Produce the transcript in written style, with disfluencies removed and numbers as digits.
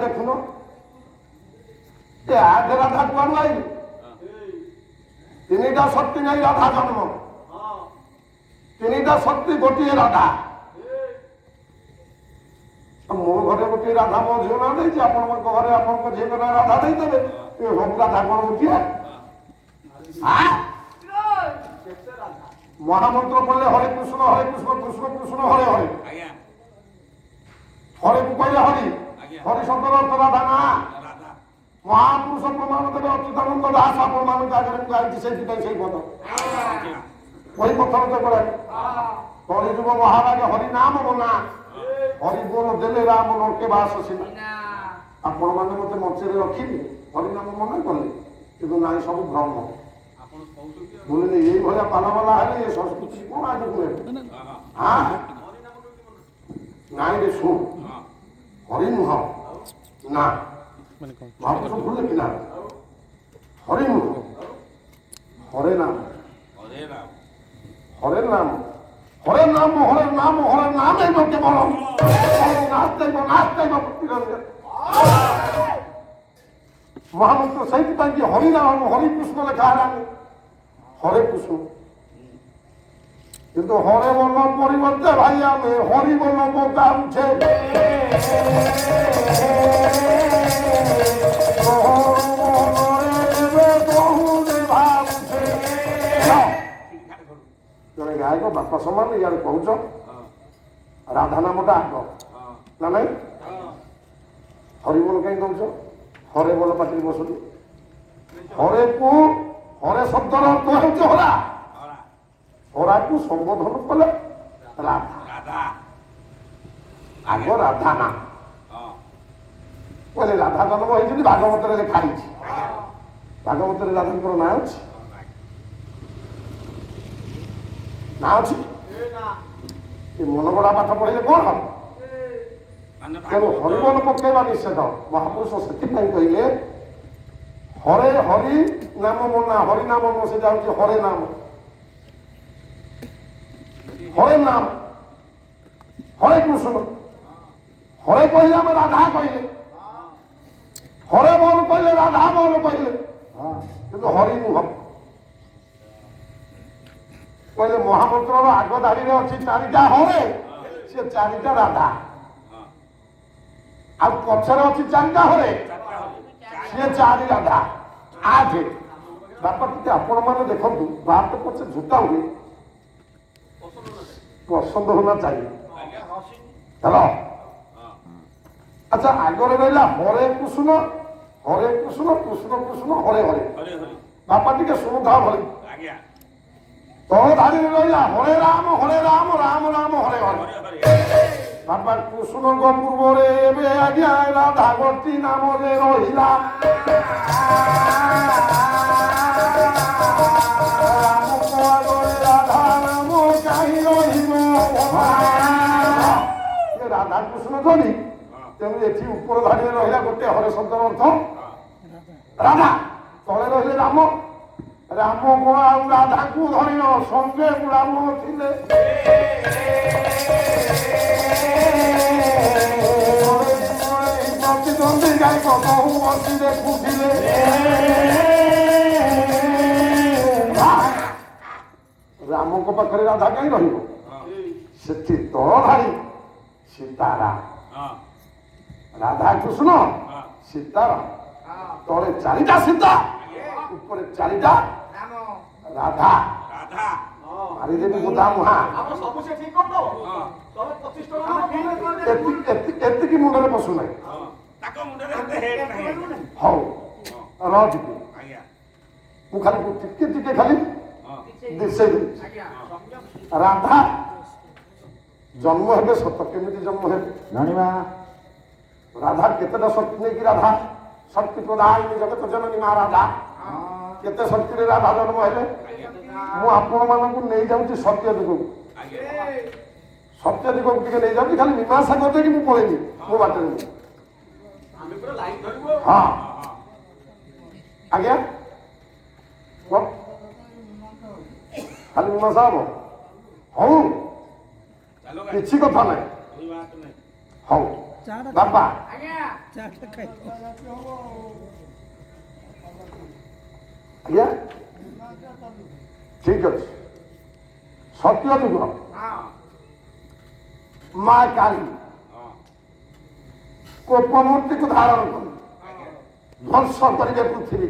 দেখুন আধে রাধা কুয়াড়ু আইলি তিনিটা শক্তি নাই রাধা জন্ম তিনিটা শক্তি গোটিয়ে রাধা ମୋ ଘରେ ଗୋଟିଏ ରାଧା ମୋ ଝିଅ ନା ଦେଇଛି ଆପଣଙ୍କ ଘରେ ଆପଣଙ୍କ ଝିଅ ନା ରାଧା ଦେଇଦେବେ ସବୁ ରାଧା କଣ ଗୋଟିଏ ମହାମନ୍ତ୍ର ପଢିଲେ ହରେ କୃଷ୍ଣ କୃଷ୍ଣ କୃଷ୍ଣ ହରେ ହରେ ହରେକୁ କହିଲେ ହରି ହରି ଶବ୍ଦର ଅର୍ଥ ରାଧା ନା ମହାପୁରୁଷ ପ୍ରମାଣ ଦେବେ ଅଚ୍ୟୁତାନନ୍ଦ ଦାସ ଆପଣମାନଙ୍କ ଆଗରେ ମୁଁ ଗାଇଛି ସେଇଥିପାଇଁ ସେଇ ପଦ ବହି ପଥର ତ କରେ ହରିଯୁଗ ମହାରାଜ ହରି ନାମ ମନା ହରି ବୋଲ ଦେଲେ ରାମ ନରକେ ବାସ ସିନା ଆପଣମାନେ ମତେ ମଞ୍ଚରେ ରଖିଲେ ହରିନାମ ମନା କଲେ କିନ୍ତୁ ନାଇଁ ସବୁ ଭ୍ରମ ବୁଝିଲେ ଏଇଭଳିଆ ପାଲବାଲା ହେଲେ ଏ ସଂସ୍କୃତି କଣ ଆଗକୁ ନାଇଁ ରେ ଶୁଣ ହରି ନୁହଁ ନା ମହାପୁରୁଷ ଭୁଲ ପିଲା ହରି ନୁହଁ ହରେ ନାମ হরে নাম হরে নাম হরে নাম হরে নামে লোকে বলো মহামন্ত্র সেইপাই কি হরিনাম হরিকৃষ্ণ লেখা হেলানি হরে কৃষ্ণ কিন্তু হরে বল পরিবর্তে ভাই আমি হরি বল বোকা উঠে ଜଣେ ଗାୟକ ବାପ ସମାନ ଇଆଡେ କହୁଛ ରାଧା ନାମଟା ଆଗ ନା ନାଇଁ ହରିବୋଲ କାହିଁ କହୁଛ ହରେ ବୋଲ ପାଟିରେ ବସୁନି ହରେକୁ ହରେ ଶବ୍ଦର ଅର୍ଥ ହେଉଛି ହରା ହରାକୁ ସମ୍ବୋଧନ କଲେ ରାଧା ଆଗ ରାଧା ନା କହିଲେ ରାଧା ଜନ୍ମ ହେଇଛନ୍ତି ଭାଗବତରେ ଲେଖା ହେଇଛି ଭାଗବତରେ ରାଧାଙ୍କର ନାଁ ଅଛି ନା ଅଛି ମନଗড়ା ପାଠ ପଢିଲେ କଣ ହବ ତେଣୁ ହରିବୋଲ ପକେଇବା ନିଷେଧ ମହାପୁରୁଷ ସେଥିପାଇଁ କହିଲେ ହରେ ହରି ନାମ ମନା ହରି ନାମ ସେ ଯାଉଛି ହରେ ନାମ ହରେ ନାମ ହରେ କୃଷ୍ଣ ହରେ କହିଲେ ଆମେ ରାଧା କହିଲେ ହରେ ବୋଲ କହିଲେ ରାଧା ବୋଲ କହିଲେ କିନ୍ତୁ ହରି ନୁହଁ କହିଲେ ମହାମନ୍ତ୍ରର ଆଗ ଧାଡିରେ ଅଛି ଚାରିଟା ହରେ ସେ ଚାରିଟା ରାଧା ଆଉ ପଛରେ ଅଛି ଚାରିଟା ହରେ ସିଏ ଚାରି ରାଧା ଆଠ ବାପା ଟିକେ ଆପଣ ମାନେ ଦେଖନ୍ତୁ ବାପ ପଛେ ଝୁଟା ହୁଏ ପସନ୍ଦ ହୋନା ଚାହିଏ ହେଲା ଆଚ୍ଛା ଆଗରେ ରହିଲା ହରେ କୃଷ୍ଣ କୃଷ୍ଣ କୃଷ୍ଣ ହରେ ହରେ ବାପା ଟିକେ ଶୁଣୁଥାଅ ଭଳି ତଳ ଧାଡିରେ ରହିଲା ହରେ ରାମ ରାମ ରାମ ହରେ ହରେ ବାପା କୃଷ୍ଣଙ୍କ ପୂର୍ବରେ ଏବେ ଆଜ୍ଞା ରାଧା ଗୋଷ୍ଠୀ ନାମରେ ରହିଲା ରାମଙ୍କ ଆଗରେ ରାଧା ନାମ କାହିଁ ରହିବ ରାଧା କୃଷ୍ଣ ଧରି ତେଣୁ ଏଠି ଉପର ଧାଡିରେ ରହିଲା ଗୋଟେ ହରେ ଶବ୍ଦର ଅର୍ଥ ରାଧା ତଳେ ରହିଲେ ରାମ ରାମ ଆଉ ରାଧାକୁ ଧରିଲ ସଙ୍ଗେ ରାମ ଥିଲେ ପ୍ରତିଦ୍ୱନ୍ଦୀ ଗାଈକ ବହୁ ବସି ଦେଖୁଥିଲେ ରାମଙ୍କ ପାଖରେ ରାଧା କାହିଁ ରହିବ ସେଠି ତଳ ଧାଡ଼ି ସୀତାରାମ ରାଧାକୃଷ୍ଣ ସୀତାରାମ ତଳେ ଚାରିଟା ସୀତା ଉପରେ ଚାରିଟା ରାଧା ମାରିଦେବି ବୁଧା ମୁହା ଏତିକି ମୁଣ୍ଡରେ ପଶୁନାହିଁ ହଉ ରଖିବି ମୁଁ ଖାଲି ଟିକେ ଖାଲି ଦିଶେଇ ଦେଉଛି ରାଧା ଜନ୍ମ ହେବେ ସତ କେମିତି ଜନ୍ମ ହେବେ ଜାଣିବା ରାଧା କେତେଟା ଶକ୍ତି ନେଇକି ରାଧା ଶକ୍ତି ପ୍ରଦାୟିନୀ ଜଗତ ଜନନୀ ମା ରାଧା କେତେ ଶକ୍ତିରେ ରାଧା ଜନ୍ମ ହେଲେ ମୁଁ ଆପଣ ମାନଙ୍କୁ ନେଇଯାଉଛି ସତ୍ୟ ଦିଗକୁ ଟିକେ ନେଇଯାଉଛି ଖାଲି ମୀମାଂସା କରିଦେଇକି ମୁଁ ପଳେଇବି ମୋ ବାଟରେ ହଁ ଆଜ୍ଞା ଖାଲି ମୀମାଂସା ହବ ହଉ କିଛି କଥା ନାହିଁ ହଉ ବାପା ଆଜ୍ଞା ଠିକ ଅଛି। ସତ୍ୟ ଯୁଗ ମା କାଳୀ କୋପମୂର୍ତ୍ତିକୁ ଧାରଣ କରି ଧ୍ୱଂସ କରିବେ ପୃଥିବୀ।